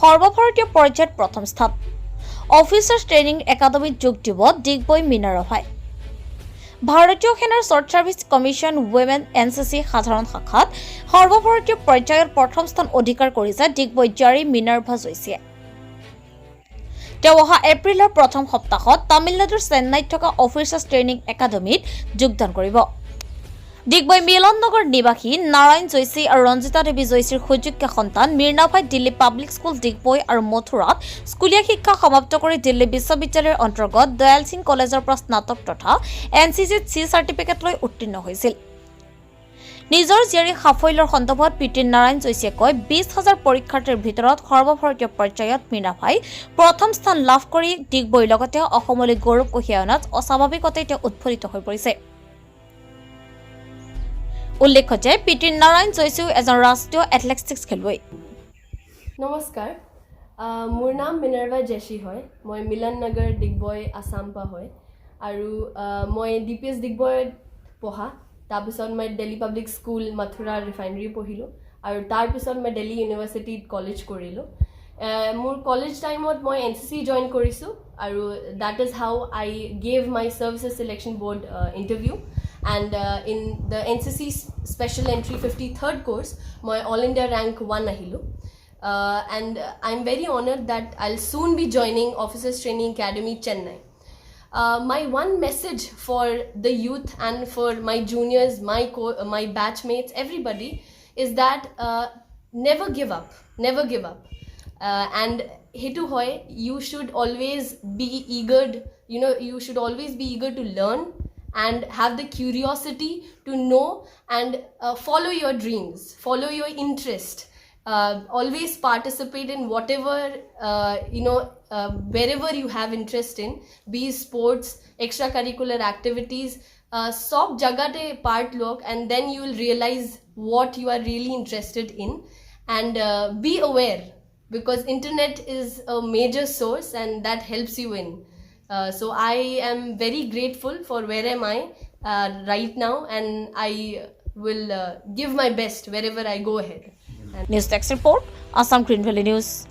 সৰ্বভাৰতীয় পৰ্যায়ত প্ৰথম স্থান অফিচাৰ্ছ ট্ৰেইনিং একাডেমীত যোগ দিব ডিগবৈ মিনাৰভাই ভাৰতীয় সেনাৰ short service commission women NCC সাধাৰণ শাখাত সৰ্বভাৰতীয় পৰ্যায়ত প্ৰথম স্থান অধিকাৰ কৰিছে ডিগবৈ জাৰী মিনাৰ্ভা জৈশীয়ে তেওঁ অহা এপ্ৰিলৰ প্ৰথম সপ্তাহত তামিলনাডুৰ চেন্নাইত থকা অফিচাৰ্ছ ট্ৰেইনিং একাডেমীত যোগদান কৰিব ডিগবৈ মিলন নগৰ নিবাসী নাৰায়ণ জৈশী আৰু ৰঞ্জিতা দেৱী জৈশীৰ সুযোগ্য সন্তান মীৰনাভাই দিল্লী পাব্লিক স্কুল ডিগবৈ আৰু মথুৰাত স্কুলীয়া শিক্ষা সমাপ্ত কৰি দিল্লী বিশ্ববিদ্যালয়ৰ অন্তৰ্গত দয়াল সিং কলেজৰ পৰা স্নাতক তথা এনচিচিত চি চাৰ্টিফিকেট লৈ উত্তীৰ্ণ হৈছিল নিজৰ জীয়াৰী সাফল্যৰ সন্দৰ্ভত পিতৃ নাৰায়ণ জৈশীয়ে কয় ২০,০০০ পৰীক্ষাৰ্থীৰ ভিতৰত সৰ্বভাৰতীয় পৰ্যায়ত মীনাভাই প্ৰথম স্থান লাভ কৰি ডিগবৈৰ লগতে অসমলৈ গৌৰৱ কঢ়িয়াই অনাত অস্বাভাৱিকতে তেওঁ উৎফুল্লিত হৈ পৰিছে উল্লেখ্য যে পিতৃ নাৰায়ণ জৈশীও এজন ৰাষ্ট্ৰীয় এথলেটিক্স খেলুৱৈ নমস্কাৰ মোৰ নাম মিনাৰ্ভা জেশী হয় মই মিলন নগৰ ডিগবৈ আসাম পৰা হয় আৰু মই ডিপিএছ ডিগবৈত পঢ়া তাৰপিছত মই Delhi public school Mathura refinery পঢ়িলোঁ আৰু তাৰপিছত মই দিল্লী ইউনিভাৰ্চিটিত কলেজ কৰিলোঁ মোৰ কলেজ টাইমত মই এনচিচি জইন কৰিছোঁ আৰু that is how I gave my services selection board interview and in the NCC special entry 53rd course my all India rank 1 ahilu and I'm very honored that I'll soon be joining Officers Training Academy Chennai. My one message for the youth and for my juniors, my batchmates, everybody is that never give up and hetu hoy you should always be eager, you should always be eager to learn and have the curiosity to know and follow your dreams, follow your interest, always participate in whatever wherever you have interest in, be sports, extracurricular activities, sob jagate part log and then you will realize what you are really interested in and be aware because internet is a major source and that helps you in. So I am very grateful for where am I right now and I will give my best wherever I go ahead. News Desk Report, Assam Green Valley News.